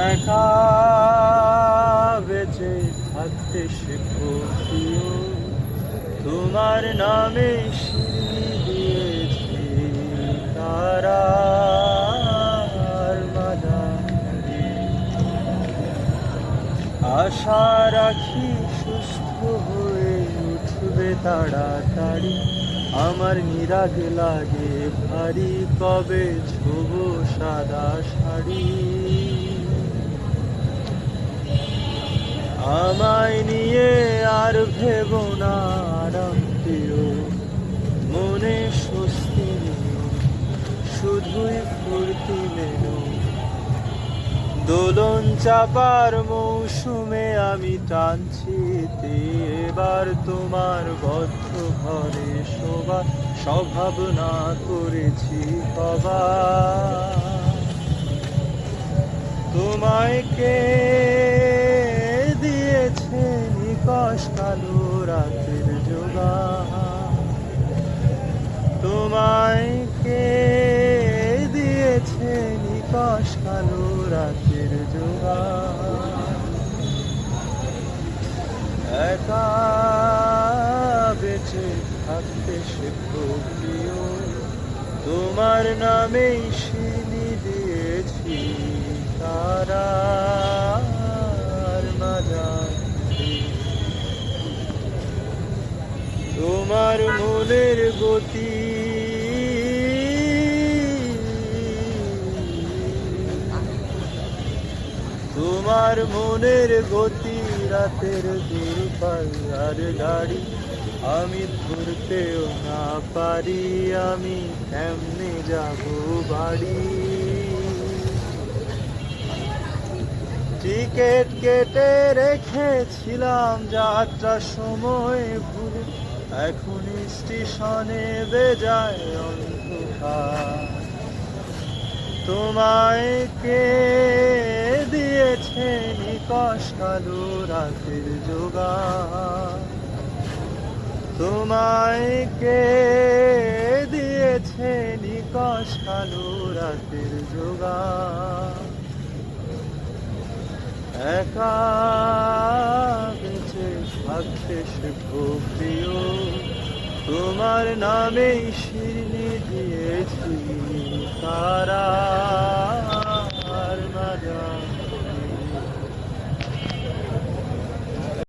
একা বেঁচে থাকতে শেখো প্রিয়, তোমার নামে শিরনি দিয়েছি তারার মাঝারে। আশা রাখি সুস্থ হয়ে উঠবে তাড়াতাড়ি, আমার নিরাগ লাগে ভারী কবে ছোব সাদা শাড়ি। আমায় নিয়ে আর ভেবো না আরাম প্রিয়, মনে স্বস্তি নিও, শুধুই ফুর্তি মেনো। দোলন চাপার মৌসুমে আমি টানছি এবার তোমার বদ্ধ ঘরে শোবার স্বভাব না করেছি কবা। তোমায় কে দিয়েছে নিকশ কালো রাতের জোগান, তোমায় কে দিয়েছে নিকশ কালো রাতের জোগান। একা বেঁচে থাকতে শেখো প্রিয়, তোমার নামেই শিরনি দিয়েছি তারার মাঝারে। তোমার মনের গতি তোমার মনের গতি রাতের দূরপাল্লার গাড়ি, আমি ধরতেও না পারি আমি কেমনে যাব বাড়ি। টিকেট কেটে রেখেছিলাম যাত্রার সময় ভুলে, এখন স্টেশনে বেজায় অন্ধকার। তোমায় কে দিয়েছে নিকশ কালো রাতের জোগান, তোমায় কে দিয়েছে নিকশ কালো রাতের জোগান। একা বেঁচে থাকতে শেখো প্রিয়, তোমার নামেই শিরনি দিয়েছি তারা।